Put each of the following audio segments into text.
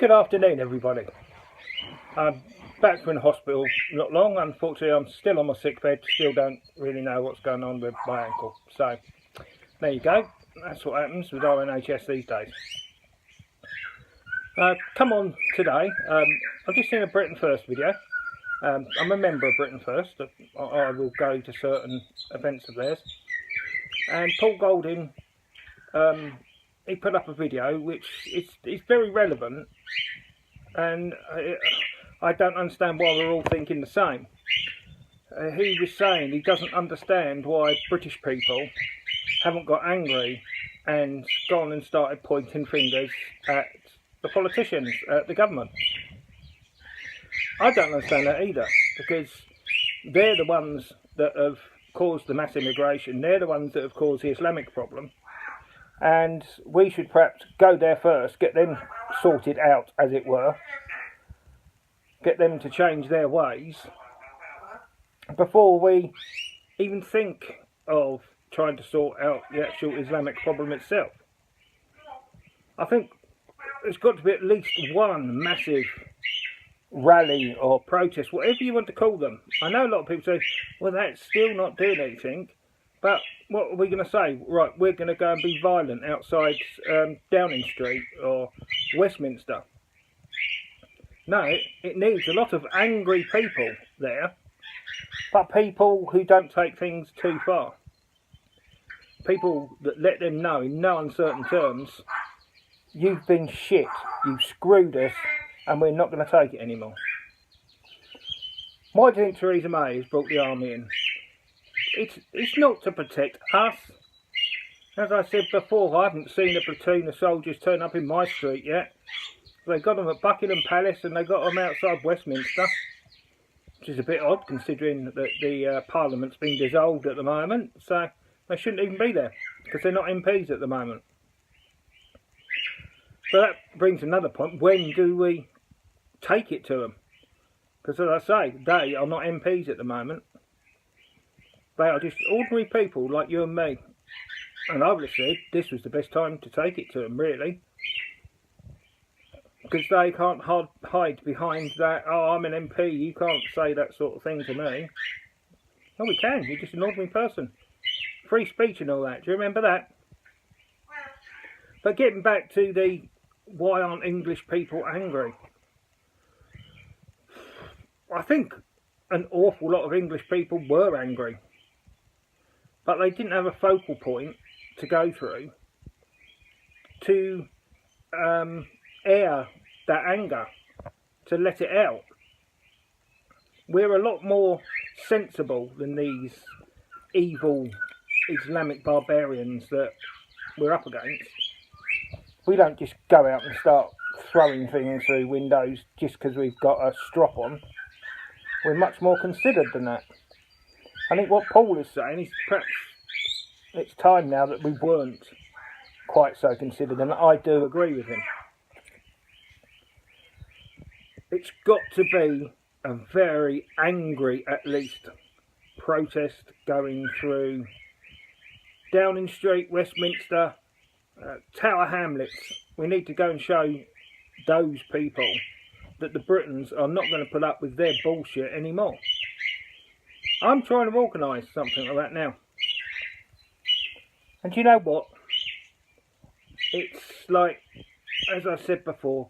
Good afternoon, everybody. I'm back from the hospital not long. Unfortunately, I'm still on my sick bed. Still don't really know what's going on with my ankle. So, there you go. That's what happens with RNHS these days. Come on today. I've just seen a Britain First video. I'm a member of Britain First. I will go to certain events of theirs. And Paul Golding, he put up a video which is very relevant, and I don't understand why we're all thinking the same. He was saying he doesn't understand why British people haven't got angry and gone and started pointing fingers at the politicians, at the government. I don't understand that either, because they're the ones that have caused the mass immigration. They're the ones that have caused the Islamic problem, and we should perhaps go there first, get them sorted out, as it were, get them to change their ways before we even think of trying to sort out the actual Islamic problem itself. I think there's got to be at least one massive rally or protest, whatever you want to call them. I know a lot of people say, well, that's still not doing anything, but what are we going to say? Right, we're going to go and be violent outside Downing Street or Westminster. No, it needs a lot of angry people there, but people who don't take things too far. People that let them know in no uncertain terms, you've been shit, you've screwed us, and we're not going to take it anymore. Why do you think Theresa May has brought the army in? It's not to protect us. As I said before, I haven't seen a platoon of soldiers turn up in my street yet. They got them at Buckingham Palace and they got them outside Westminster, which is a bit odd considering that the Parliament's been dissolved at the moment, so they shouldn't even be there because they're not MPs at the moment. So that brings another point. When do we take it to them? Because as I say, they are not MPs at the moment. They are just ordinary people like you and me. And I would have said this was the best time to take it to them, really. Because they can't hide behind that, oh, I'm an MP, you can't say that sort of thing to me. Oh, we can, you're just an ordinary person. Free speech and all that, do you remember that? But getting back to the why aren't English people angry? I think an awful lot of English people were angry, but they didn't have a focal point to go through to air that anger, to let it out. We're a lot more sensible than these evil Islamic barbarians that we're up against. We don't just go out and start throwing things through windows just because we've got a strop on. We're much more considered than that. I think what Paul is saying is perhaps it's time now that we weren't quite so considered, and I do agree with him. It's got to be a very angry, at least, protest going through Downing Street, Westminster, Tower Hamlets. We need to go and show those people that the Britons are not going to put up with their bullshit anymore. I'm trying to organise something like that now. And you know what? It's like, as I said before,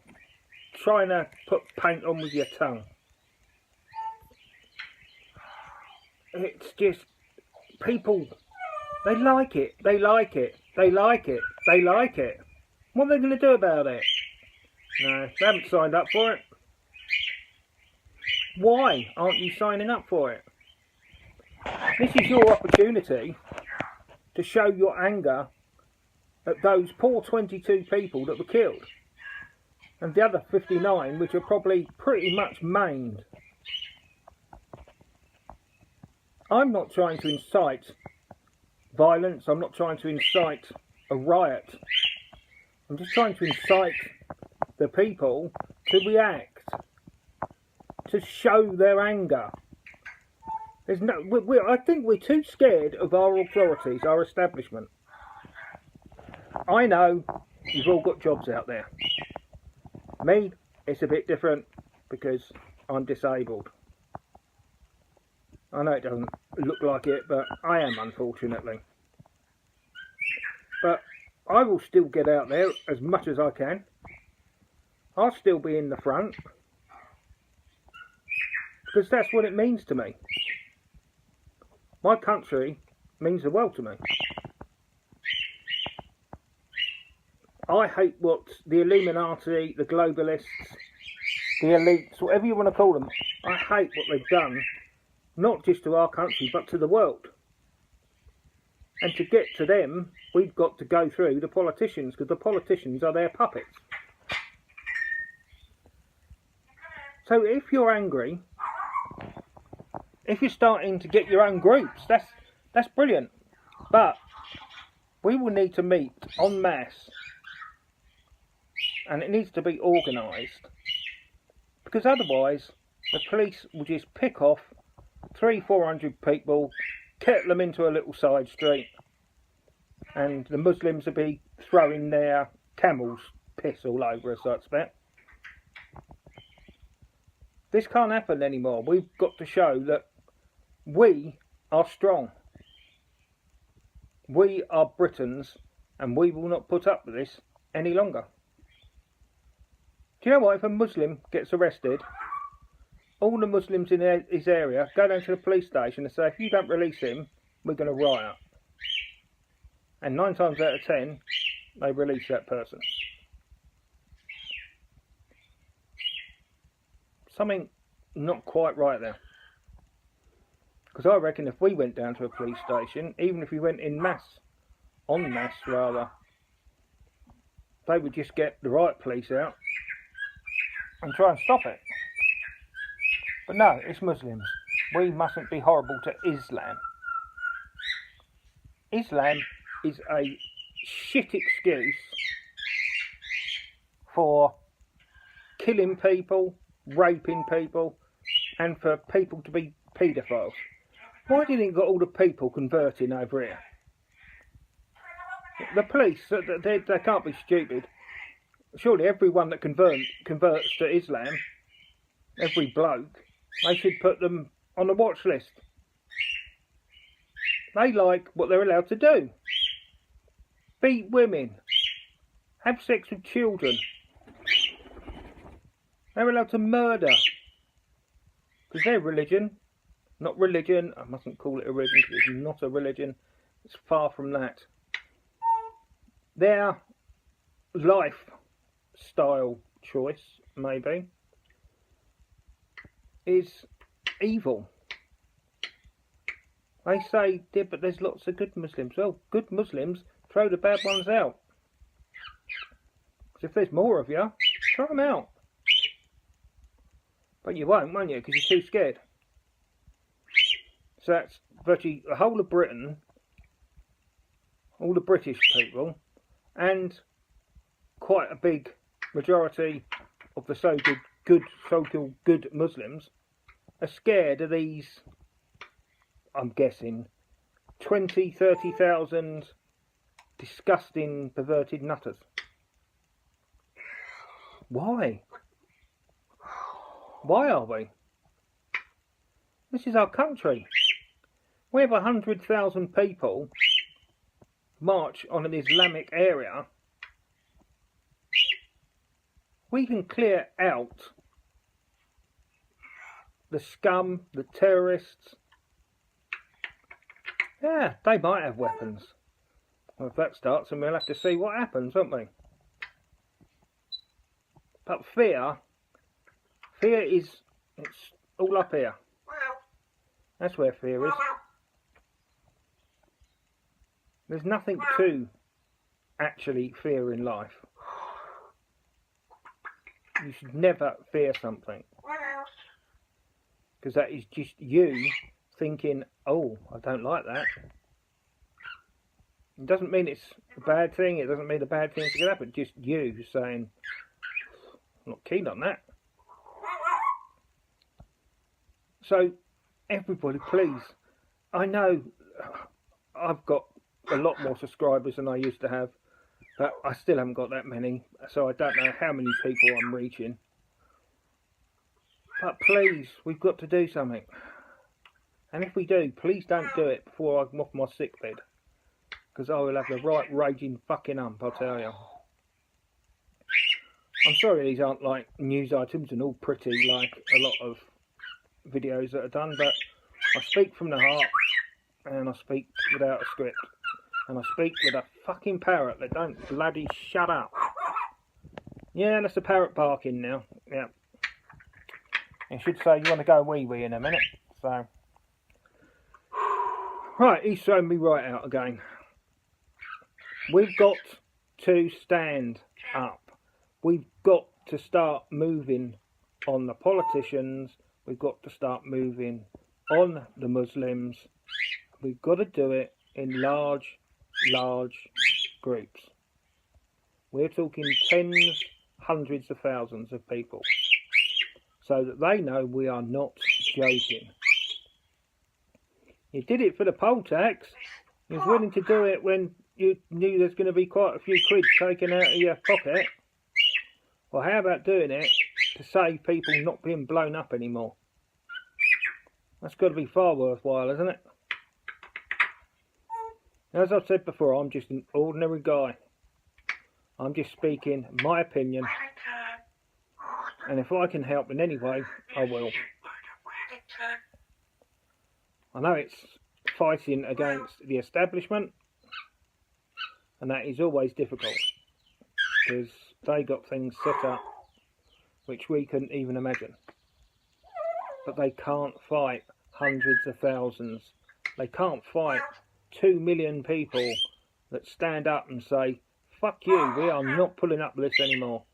trying to put paint on with your tongue. It's just, people, they like it, they like it, they like it, they like it. What are they going to do about it? No, they haven't signed up for it. Why aren't you signing up for it? This is your opportunity to show your anger at those poor 22 people that were killed, and the other 59 which are probably pretty much maimed. I'm not trying to incite violence, I'm not trying to incite a riot. I'm just trying to incite the people to react, to show their anger. There's no, I think we're too scared of our authorities, our establishment. I know you've all got jobs out there. Me, it's a bit different because I'm disabled. I know it doesn't look like it, but I am, unfortunately. But I will still get out there as much as I can. I'll still be in the front because that's what it means to me. My country means the world to me. I hate what the Illuminati, the globalists, the elites, whatever you want to call them, I hate what they've done, not just to our country, but to the world. And to get to them, we've got to go through the politicians, because the politicians are their puppets. So if you're angry, if you're starting to get your own groups, that's brilliant. But we will need to meet en masse, and it needs to be organised, because otherwise the police will just pick off 300-400 people, kettle them into a little side street, and the Muslims will be throwing their camels' piss all over us, I expect. This can't happen anymore. We've got to show that we are strong. We are Britons, and we will not put up with this any longer. Do you know what? If a Muslim gets arrested, all the Muslims in his area go down to the police station and say, if you don't release him, we're going to riot. And 9 times out of 10, they release that person. Something not quite right there. Because I reckon if we went down to a police station, even if we went en masse, rather, they would just get the right police out and try and stop it. But no, it's Muslims. We mustn't be horrible to Islam. Islam is a shit excuse for killing people, raping people, and for people to be paedophiles. Why didn't it got all the people converting over here? The police, they can't be stupid. Surely everyone that converts to Islam, every bloke, they should put them on the watch list. They like what they're allowed to do. Beat women. Have sex with children. They're allowed to murder. Because their religion, not religion, I mustn't call it a religion because it's not a religion, it's far from that. Their lifestyle choice, maybe, is evil. They say, yeah, but there's lots of good Muslims. Well, good Muslims throw the bad ones out. Because if there's more of you, throw them out. But you won't you? Because you're too scared. So that's virtually the whole of Britain, all the British people, and quite a big majority of the so-called good Muslims are scared of these, I'm guessing, 20, 30,000 disgusting, perverted nutters. Why? Why are we? This is our country. We have 100,000 people march on an Islamic area. We can clear out the scum, the terrorists. Yeah, they might have weapons. Well, if that starts, then we'll have to see what happens, won't we? But fear is, it's all up here. That's where fear is. There's nothing to actually fear in life. You should never fear something. Because that is just you thinking, oh, I don't like that. It doesn't mean it's a bad thing. It doesn't mean a bad thing's going to happen. Just you saying, I'm not keen on that. So, everybody, please. I know I've got a lot more subscribers than I used to have. But I still haven't got that many, so I don't know how many people I'm reaching. But please, we've got to do something. And if we do, please don't do it before I'm off my sick bed. Because I will have the right raging fucking hump, I'll tell you. I'm sorry these aren't like news items and all pretty like a lot of videos that are done, but I speak from the heart and I speak without a script. And I speak with a fucking parrot that don't bloody shut up. Yeah, that's a parrot barking now. Yeah. It should say you want to go wee-wee in a minute. So. Right, he's thrown me right out again. We've got to stand up. We've got to start moving on the politicians. We've got to start moving on the Muslims. We've got to do it in large groups. We're talking tens, hundreds of thousands of people. So that they know we are not joking. You did it for the poll tax. You was willing to do it when you knew there's going to be quite a few quid taken out of your pocket. Well, how about doing it to save people not being blown up anymore? That's got to be far worthwhile, isn't it? As I've said before, I'm just an ordinary guy. I'm just speaking my opinion. And if I can help in any way, I will. I know it's fighting against the establishment, and that is always difficult because they got things set up which we couldn't even imagine. But they can't fight hundreds of thousands. They can't fight 2 million people that stand up and say, fuck you, we are not pulling up with this anymore.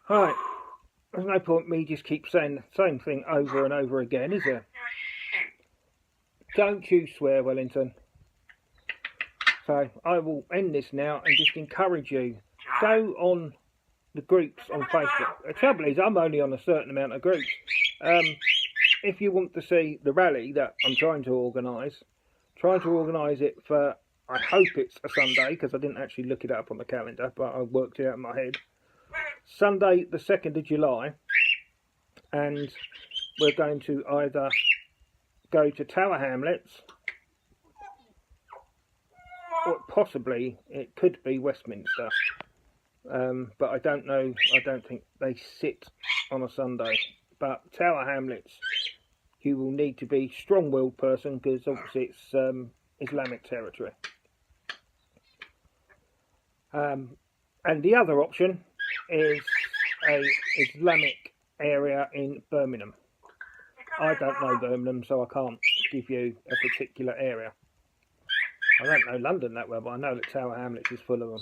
Alright. There's no point me just keep saying the same thing over and over again, is there? Don't you swear, Wellington. So I will end this now and just encourage you. Go on the groups on Facebook. The trouble is I'm only on a certain amount of groups. If you want to see the rally that I'm trying to organise it for, I hope it's a Sunday, because I didn't actually look it up on the calendar, but I worked it out in my head. Sunday the 2nd of July, and we're going to either go to Tower Hamlets or possibly it could be Westminster, but I don't know. I don't think they sit on a Sunday. But Tower Hamlets, you will need to be a strong-willed person because obviously it's Islamic territory. And the other option is a Islamic area in Birmingham. I don't know Birmingham, so I can't give you a particular area. I don't know London that well, but I know that Tower Hamlets is full of them.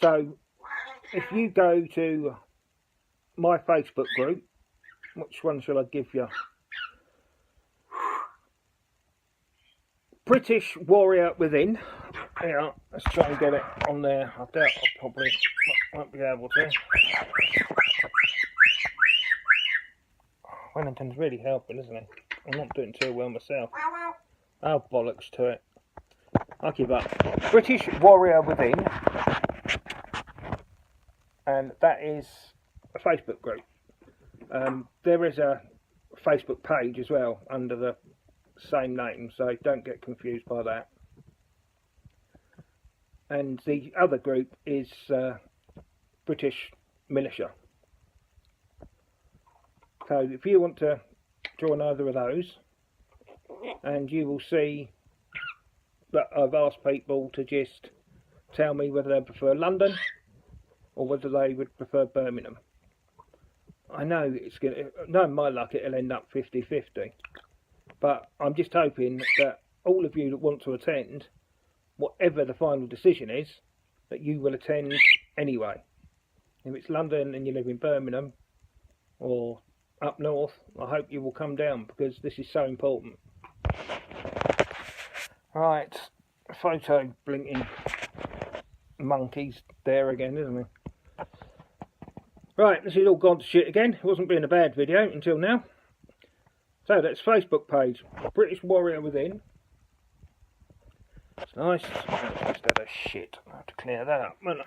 So, if you go to my Facebook group, which one shall I give you? British Warrior Within. Yeah, let's try and get it on there. I doubt I probably won't be able to. Wellington's really helping, isn't he? I'm not doing too well myself. Oh, bollocks to it. I'll give up. British Warrior Within. And that is a Facebook group. There is a Facebook page as well under the same name, so don't get confused by that. And the other group is British Militia. So if you want to join either of those, and you will see that I've asked people to just tell me whether they prefer London or whether they would prefer Birmingham. I know it's going to, knowing my luck, it'll end up 50-50. But I'm just hoping that all of you that want to attend, whatever the final decision is, that you will attend anyway. If it's London and you live in Birmingham or up north, I hope you will come down because this is so important. Right, photo blinking monkey's there again, isn't he? Right, this is all gone to shit again. It wasn't being a bad video until now. So that's Facebook page, British Warrior Within. It's nice. Instead of shit. I have to clear that up, won't I?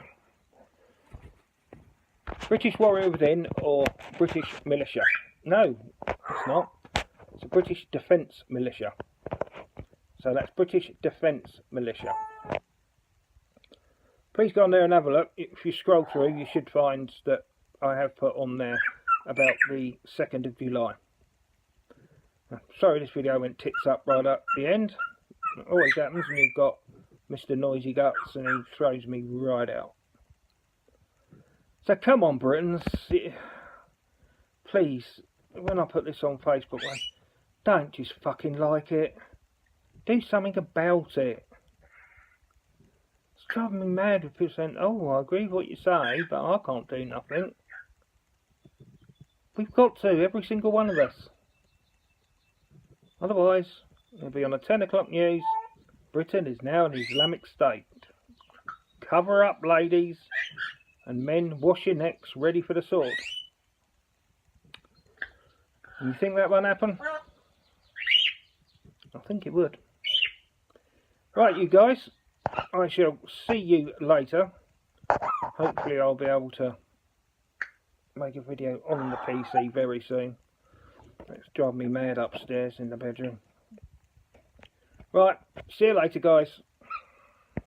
British Warrior Within or British Militia? No, it's not. It's a British Defence Militia. So that's British Defence Militia. Please go on there and have a look. If you scroll through, you should find that I have put on there about the 2nd of July. Sorry this video went tits up right at the end. It always happens when you've got Mr. Noisy Guts and he throws me right out. So come on, Britons. Please, when I put this on Facebook, don't just fucking like it. Do something about it. It's driving me mad with people saying, oh, I agree with what you say, but I can't do nothing. We've got to, every single one of us. Otherwise, it'll be on the 10 o'clock news. Britain is now an Islamic state. Cover up, ladies, and men, wash your necks, ready for the sword. You think that won't happen? I think it would. Right, you guys, I shall see you later. Hopefully I'll be able to make a video on the PC very soon. It's driving me mad upstairs in the bedroom. Right, see you later, guys.